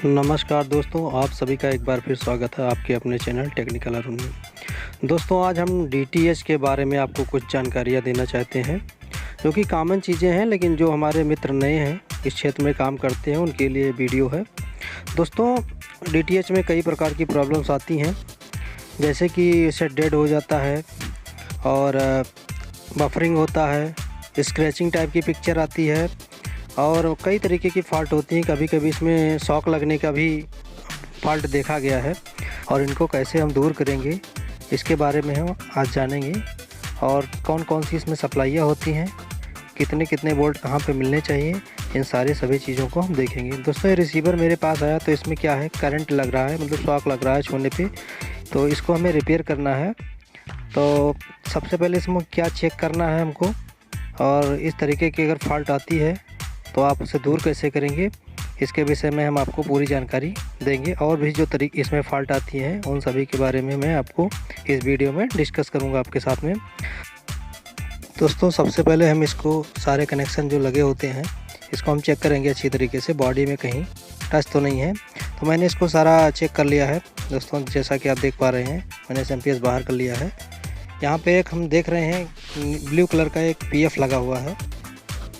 नमस्कार दोस्तों, आप सभी का एक बार फिर स्वागत है आपके अपने चैनल टेक्निकल अरुण में। दोस्तों, आज हम डीटीएच के बारे में आपको कुछ जानकारियाँ देना चाहते हैं, जो कि कॉमन चीज़ें हैं, लेकिन जो हमारे मित्र नए हैं, इस क्षेत्र में काम करते हैं, उनके लिए वीडियो है। दोस्तों, डीटीएच में कई प्रकार की प्रॉब्लम्स आती हैं, जैसे कि इसे डेड हो जाता है और बफरिंग होता है, स्क्रैचिंग टाइप की पिक्चर आती है और कई तरीके की फ़ॉल्ट होती हैं। कभी कभी इसमें शॉक लगने का भी फ़ॉल्ट देखा गया है और इनको कैसे हम दूर करेंगे, इसके बारे में हम आज जानेंगे। और कौन कौन सी इसमें सप्लाइयाँ होती हैं, कितने कितने वोल्ट कहाँ पे मिलने चाहिए, इन सभी चीज़ों को हम देखेंगे। दोस्तों, ये रिसीवर मेरे पास आया तो इसमें क्या है, करंट लग रहा है, मतलब शॉक लग रहा है छूने पे, तो इसको हमें रिपेयर करना है। तो सबसे पहले इसमें क्या चेक करना है हमको, और इस तरीके की अगर फ़ॉल्ट आती है तो आप उसे दूर कैसे करेंगे, इसके विषय में हम आपको पूरी जानकारी देंगे। और भी जो तरीके इसमें फ़ॉल्ट आती हैं, उन सभी के बारे में मैं आपको इस वीडियो में डिस्कस करूंगा आपके साथ में। दोस्तों, सबसे पहले हम इसको सारे कनेक्शन जो लगे होते हैं, इसको हम चेक करेंगे अच्छी तरीके से, बॉडी में कहीं टच तो नहीं है। तो मैंने इसको सारा चेक कर लिया है दोस्तों, जैसा कि आप देख पा रहे हैं, मैंने एसएमपीएस बाहर कर लिया है। यहाँ पे एक हम देख रहे हैं ब्लू कलर का एक पीएफ लगा हुआ है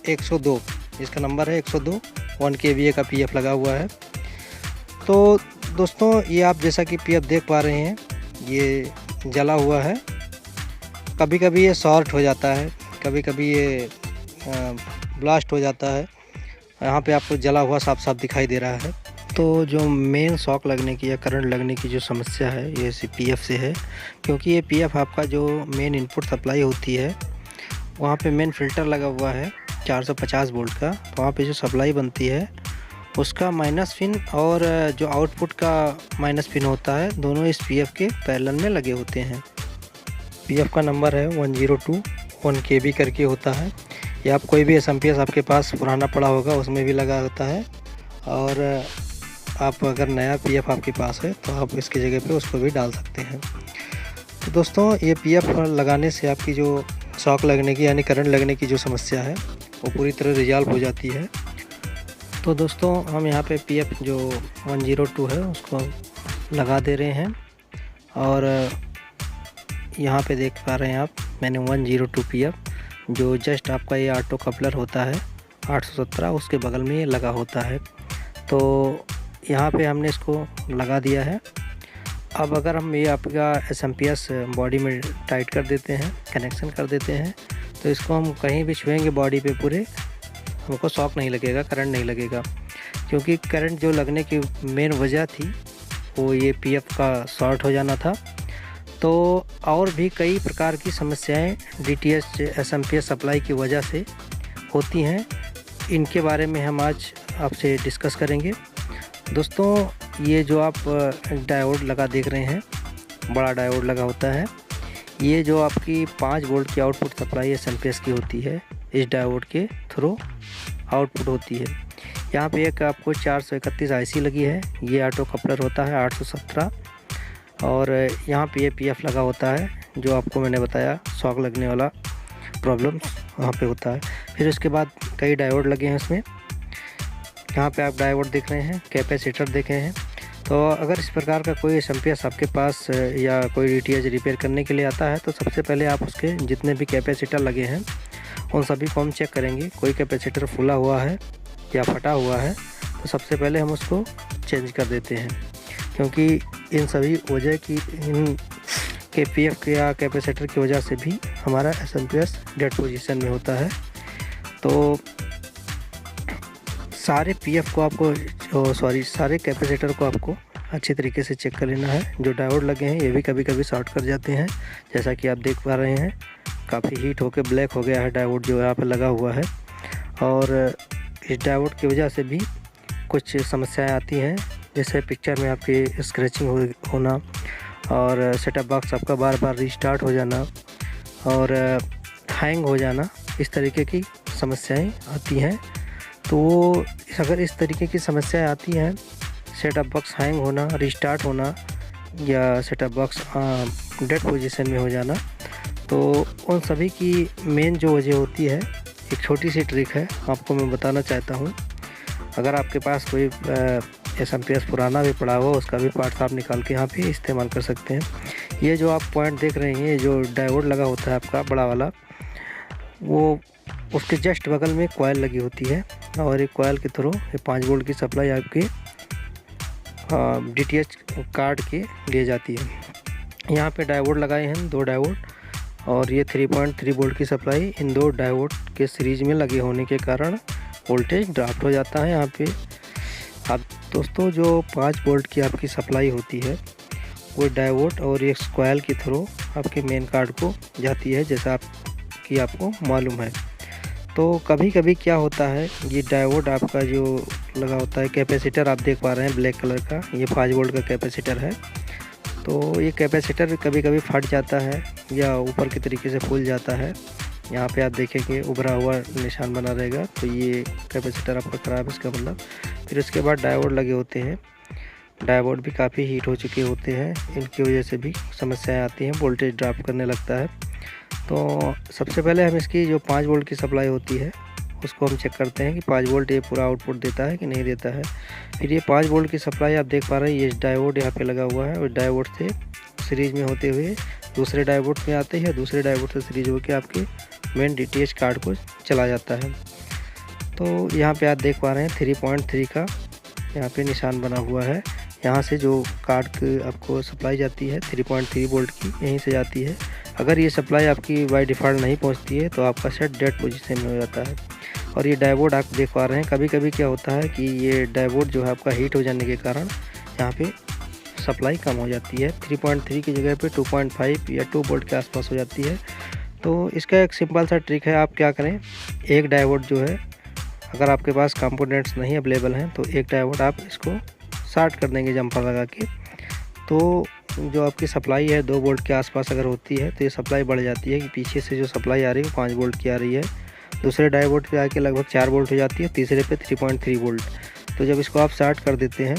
102, जिसका नंबर है 102, 1 kVA का पीएफ लगा हुआ है। तो दोस्तों, ये आप जैसा कि पीएफ देख पा रहे हैं, ये जला हुआ है। कभी कभी ये शॉर्ट हो जाता है, कभी कभी ये ब्लास्ट हो जाता है। यहाँ पे आपको जला हुआ साफ साफ दिखाई दे रहा है। तो जो मेन शॉक लगने की या करंट लगने की जो समस्या है, ये इसी पीएफ से है, क्योंकि ये पीएफ आपका जो मेन इनपुट सप्लाई होती है, वहाँ पे मेन फ़िल्टर लगा हुआ है 450 वोल्ट का। तो वहाँ पे जो सप्लाई बनती है, उसका माइनस पिन और जो आउटपुट का माइनस पिन होता है, दोनों इस पीएफ के पैरेलल में लगे होते हैं। पीएफ का नंबर है 102, 1 kV करके होता है। या आप कोई भी एसएमपीएस आपके पास पुराना पड़ा होगा, उसमें भी लगा होता है। और आप अगर नया पीएफ आपके पास है तो आप इसकी जगह पे उसको भी डाल सकते हैं। तो दोस्तों, ये पीएफ लगाने से आपकी जो शॉक लगने की यानी करंट लगने की जो समस्या है, वो पूरी तरह रिजॉल्व हो जाती है। तो दोस्तों, हम यहाँ पे पीएफ जो 102 है उसको लगा दे रहे हैं। और यहाँ पे देख पा रहे हैं आप, मैंने 102 पीएफ, जो जस्ट आपका ये ऑटो कपलर होता है 817, उसके बगल में ये लगा होता है। तो यहाँ पे हमने इसको लगा दिया है। अब अगर हम ये आपका एसएमपीएस बॉडी में टाइट कर देते हैं, कनेक्शन कर देते हैं, तो इसको हम कहीं भी छुएंगे बॉडी पे पूरे, हमको शॉक नहीं लगेगा, करंट नहीं लगेगा। क्योंकि करंट जो लगने की मेन वजह थी, वो ये पीएफ का शॉर्ट हो जाना था। तो और भी कई प्रकार की समस्याएं डीटीएच एसएमपीएस सप्लाई की वजह से होती हैं, इनके बारे में हम आज आपसे डिस्कस करेंगे। दोस्तों, ये जो आप डायोड लगा देख रहे हैं, बड़ा डायोड लगा होता है, ये जो आपकी 5 वोल्ट की आउटपुट सप्लाई एसएमपीएस की होती है, इस डायोड के थ्रू आउटपुट होती है। यहाँ पे एक आपको 431 आईसी लगी है, ये ऑटो कपलर होता है 817। और यहाँ पे ये पीएफ लगा होता है, जो आपको मैंने बताया शॉक लगने वाला प्रॉब्लम वहाँ पे होता है। फिर उसके बाद कई डायोड लगे हैं इसमें। यहाँ पे आप डायोड देख रहे हैं, कैपेसिटर देख रहे हैं। तो अगर इस प्रकार का कोई एसएमपीएस आपके पास या कोई डीटीएच रिपेयर करने के लिए आता है, तो सबसे पहले आप उसके जितने भी कैपेसिटर लगे हैं, उन सभी को हम चेक करेंगे। कोई कैपेसिटर फूला हुआ है या फटा हुआ है, तो सबसे पहले हम उसको चेंज कर देते हैं, क्योंकि इन सभी वजह की, इन के पीएफ या कैपेसिटर की वजह से भी हमारा एसएमपीएस डेड पोजीशन में होता है। तो सारे पीएफ को आपको सारे कैपेसिटर को आपको अच्छी तरीके से चेक कर लेना है। जो डायोड लगे हैं, ये भी कभी कभी शॉर्ट कर जाते हैं, जैसा कि आप देख पा रहे हैं, काफ़ी हीट होकर ब्लैक हो गया है डायोड जो यहाँ पर लगा हुआ है। और इस डायोड की वजह से भी कुछ समस्याएं आती हैं, जैसे पिक्चर में आपकी स्क्रैचिंग होना और सेटअप बॉक्स आपका बार बार रिस्टार्ट हो जाना और हैंग हो जाना, इस तरीके की समस्याएं आती हैं। तो अगर इस तरीके की समस्याएं आती हैं, सेटअप बॉक्स हैंग होना, रिस्टार्ट होना या सेटअप बॉक्स डेड पोजीशन में हो जाना, तो उन सभी की मेन जो वजह होती है, एक छोटी सी ट्रिक है आपको मैं बताना चाहता हूँ। अगर आपके पास कोई एसएमपीएस पुराना भी पड़ा हुआ, उसका भी पार्ट्स आप निकाल के यहाँ पे इस्तेमाल कर सकते हैं। ये जो आप पॉइंट देख रहे हैं, ये जो डायोड लगा होता है आपका बड़ा वाला, वो उसके जस्ट बगल में कॉइल लगी होती है और एक कॉइल के थ्रू ये 5 वोल्ट की सप्लाई आपके डीटीएच कार्ड के लिए जाती है। यहाँ पे डायोड लगाए हैं 2 डायोड, और ये 3.3 वोल्ट की सप्लाई इन 2 डायोड के सीरीज में लगे होने के कारण वोल्टेज ड्राफ्ट हो जाता है। यहाँ पे आप दोस्तों जो 5 वोल्ट की आपकी सप्लाई होती है वो डायोड और एक कॉइल के थ्रू आपके मेन कार्ड को जाती है, जैसा आपको मालूम है। तो कभी कभी क्या होता है, ये डायोड आपका जो लगा होता है, कैपेसिटर आप देख पा रहे हैं ब्लैक कलर का, ये 5 वोल्ट का कैपेसिटर है। तो ये कैपेसिटर कभी कभी फट जाता है या ऊपर की तरीके से फूल जाता है। यहाँ पे आप देखेंगे उभरा हुआ निशान बना रहेगा, तो ये कैपेसिटर आपका ख़राब है इसका मतलब। फिर उसके बाद डायोड लगे होते हैं, डायोड भी काफ़ी हीट हो चुके होते हैं, इनकी वजह से भी समस्याएं आती हैं, वोल्टेज ड्रॉप करने लगता है। तो सबसे पहले हम इसकी जो 5 वोल्ट की सप्लाई होती है उसको हम चेक करते हैं कि 5 वोल्ट ये पूरा आउटपुट देता है कि नहीं देता है। फिर ये 5 वोल्ट की सप्लाई आप देख पा रहे हैं, ये डायोड यहाँ पे लगा हुआ है और डायोड से सीरीज में होते हुए दूसरे डायोड में आते हैं, दूसरे डायोड से सीरीज होकर आपके मेन डीटीएच कार्ड को चला जाता है। तो यहाँ पे आप देख पा रहे हैं 3.3 का यहाँ पे निशान बना हुआ है। यहाँ से जो कार्ड की आपको सप्लाई जाती है 3.3 वोल्ट की, यहीं से जाती है। अगर ये सप्लाई आपकी बाय डिफ़ॉल्ट नहीं पहुँचती है तो आपका सेट डेड पोजीशन में हो जाता है। और ये डायोड आप देख पा रहे हैं, कभी कभी क्या होता है कि ये डायोड जो है आपका हीट हो जाने के कारण यहाँ पे सप्लाई कम हो जाती है, 3.3 की जगह पे 2.5 या 2 वोल्ट के आसपास हो जाती है। तो इसका एक सिंपल सा ट्रिक है, आप क्या करें, एक डायोड जो है, अगर आपके पास कंपोनेंट्स नहीं अवेलेबल हैं तो एक डायोड आप इसको शॉर्ट कर देंगे जंपर लगा के। तो जो आपकी सप्लाई है 2 वोल्ट के आसपास अगर होती है तो ये सप्लाई बढ़ जाती है कि पीछे से जो सप्लाई आ रही है 5 वोल्ट की आ रही है, दूसरे डायोड पे आके लगभग 4 वोल्ट हो जाती है, तीसरे पे 3.3 वोल्ट। तो जब इसको आप शॉर्ट कर देते हैं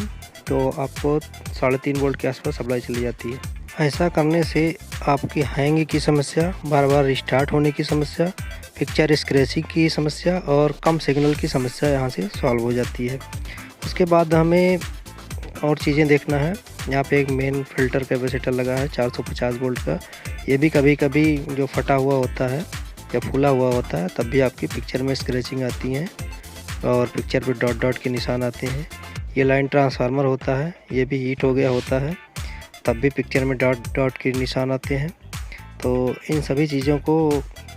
तो आपको 3.5 वोल्ट के आसपास सप्लाई चली जाती है। ऐसा करने से आपकी हैंग की समस्या, बार बार रिस्टार्ट होने की समस्या, पिक्चर स्क्रैचिंग की समस्या और कम सिग्नल की समस्या यहाँ से सॉल्व हो जाती है। उसके बाद हमें और चीज़ें देखना है। यहाँ पे एक मेन फ़िल्टर कैपेसिटर लगा है 450 वोल्ट का, ये भी कभी कभी जो फटा हुआ होता है या फूला हुआ होता है तब भी आपकी पिक्चर में स्क्रैचिंग आती है और पिक्चर पे डॉट डॉट के निशान आते हैं। ये लाइन ट्रांसफार्मर होता है, ये भी हीट हो गया होता है तब भी पिक्चर में डॉट डॉट के निशान आते हैं। तो इन सभी चीज़ों को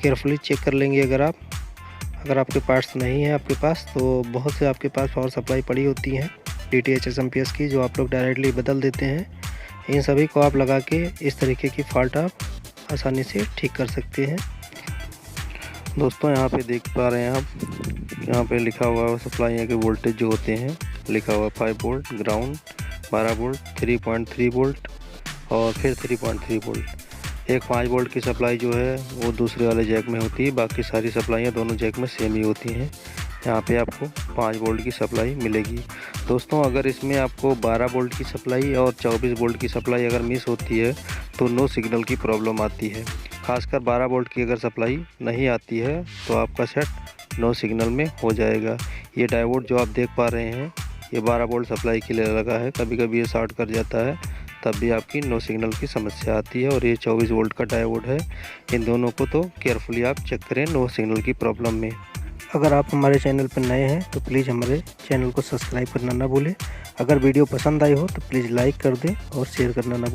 केयरफुली चेक कर लेंगे। अगर आपके पार्ट्स नहीं है आपके पास, तो बहुत से आपके पास पावर सप्लाई पड़ी होती हैं डीटीएच एसएमपीएस की, जो आप लोग डायरेक्टली बदल देते हैं। इन सभी को आप लगा के इस तरीके की फॉल्ट आप आसानी से ठीक कर सकते हैं। दोस्तों यहाँ पे देख पा रहे हैं आप, यहाँ पे लिखा हुआ है सप्लाई के वोल्टेज जो होते हैं, लिखा हुआ 5 वोल्ट, ग्राउंड 12 वोल्ट, 3.3 वोल्ट और फिर 3.3 वोल्ट। एक 5 वोल्ट की सप्लाई जो है वो दूसरे वाले जैक में होती है, बाकी सारी सप्लाइयाँ दोनों जैक में सेम ही होती हैं। यहाँ पे आपको 5 वोल्ट की सप्लाई मिलेगी। दोस्तों अगर इसमें आपको 12 वोल्ट की सप्लाई और 24 वोल्ट की सप्लाई अगर मिस होती है तो नो सिग्नल की प्रॉब्लम आती है। खासकर 12 वोल्ट की अगर सप्लाई नहीं आती है तो आपका सेट नो सिग्नल में हो जाएगा। ये डायोड जो आप देख पा रहे हैं ये 12 वोल्ट सप्लाई के लिए लगा है, कभी कभी ये शॉर्ट कर जाता है तब भी आपकी नो सिग्नल की समस्या आती है। और ये 24 वोल्ट का डायोड है, इन दोनों को तो केयरफुली आप चेक करें नो सिग्नल की प्रॉब्लम में। अगर आप हमारे चैनल पर नए हैं तो प्लीज़ हमारे चैनल को सब्सक्राइब करना ना भूलें। अगर वीडियो पसंद आई हो तो प्लीज़ लाइक कर दें और शेयर करना ना भूलें।